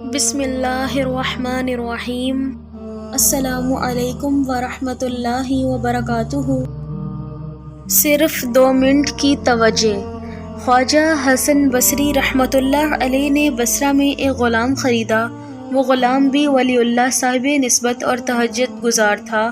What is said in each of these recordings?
بسم اللہ الرحمن الرحیم۔ السلام علیکم ورحمۃ اللہ وبرکاتہ۔ صرف 2 منٹ کی توجہ۔ خواجہ حسن بصری رحمۃ اللہ علیہ نے بصرہ میں ایک غلام خریدا۔ وہ غلام بھی ولی اللہ صاحب نسبت اور تہجد گزار تھا۔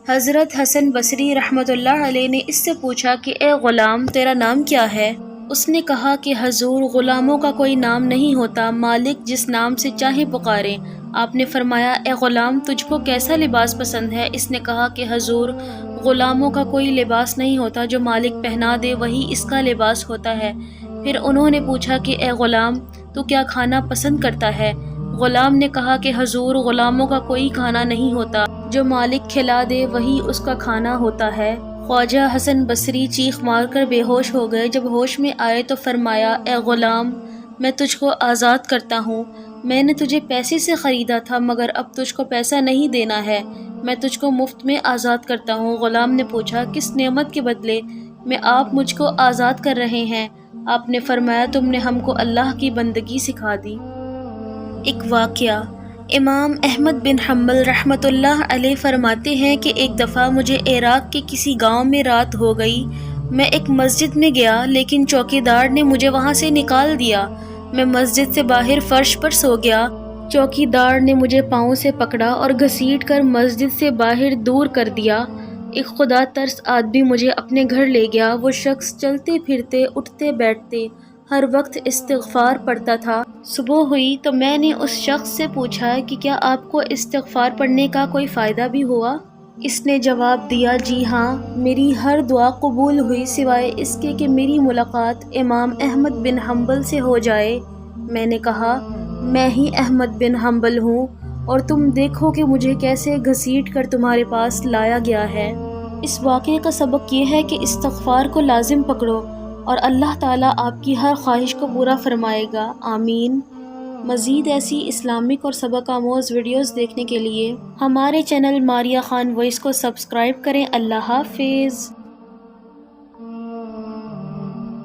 حضرت حسن بصری رحمۃ اللہ علیہ نے اس سے پوچھا کہ اے غلام، تیرا نام کیا ہے؟ اس نے کہا کہ حضور، غلاموں کا کوئی نام نہیں ہوتا، مالک جس نام سے چاہے پکارے۔ آپ نے فرمایا، اے غلام، تجھ کو کیسا لباس پسند ہے؟ اس نے کہا کہ حضور، غلاموں کا کوئی لباس نہیں ہوتا، جو مالک پہنا دے وہی اس کا لباس ہوتا ہے۔ پھر انہوں نے پوچھا کہ اے غلام، تو کیا کھانا پسند کرتا ہے؟ غلام نے کہا کہ حضور، غلاموں کا کوئی کھانا نہیں ہوتا، جو مالک کھلا دے وہی اس کا کھانا ہوتا ہے۔ خواجہ حسن بصری چیخ مار کر بے ہوش ہو گئے۔ جب ہوش میں آئے تو فرمایا، اے غلام، میں تجھ کو آزاد کرتا ہوں۔ میں نے تجھے پیسے سے خریدا تھا، مگر اب تجھ کو پیسہ نہیں دینا ہے، میں تجھ کو مفت میں آزاد کرتا ہوں۔ غلام نے پوچھا، کس نعمت کے بدلے میں آپ مجھ کو آزاد کر رہے ہیں؟ آپ نے فرمایا، تم نے ہم کو اللہ کی بندگی سکھا دی۔ ایک واقعہ۔ امام احمد بن حنبل رحمۃ اللہ علیہ فرماتے ہیں کہ ایک دفعہ مجھے عراق کے کسی گاؤں میں رات ہو گئی۔ میں ایک مسجد میں گیا، لیکن چوکیدار نے مجھے وہاں سے نکال دیا۔ میں مسجد سے باہر فرش پر سو گیا۔ چوکیدار نے مجھے پاؤں سے پکڑا اور گھسیٹ کر مسجد سے باہر دور کر دیا۔ ایک خدا ترس آدمی مجھے اپنے گھر لے گیا۔ وہ شخص چلتے پھرتے، اٹھتے بیٹھتے ہر وقت استغفار پڑھتا تھا۔ صبح ہوئی تو میں نے اس شخص سے پوچھا کہ کیا آپ کو استغفار پڑھنے کا کوئی فائدہ بھی ہوا؟ اس نے جواب دیا، جی ہاں، میری ہر دعا قبول ہوئی سوائے اس کے کہ میری ملاقات امام احمد بن حنبل سے ہو جائے۔ میں نے کہا، میں ہی احمد بن حنبل ہوں، اور تم دیکھو کہ مجھے کیسے گھسیٹ کر تمہارے پاس لایا گیا ہے۔ اس واقعے کا سبق یہ ہے کہ استغفار کو لازم پکڑو، اور اللہ تعالیٰ آپ کی ہر خواہش کو پورا فرمائے گا۔ آمین۔ مزید ایسی اسلامک اور سبق آموز ویڈیوز دیکھنے کے لیے ہمارے چینل ماریہ خان وائس کو سبسکرائب کریں۔ اللہ حافظ۔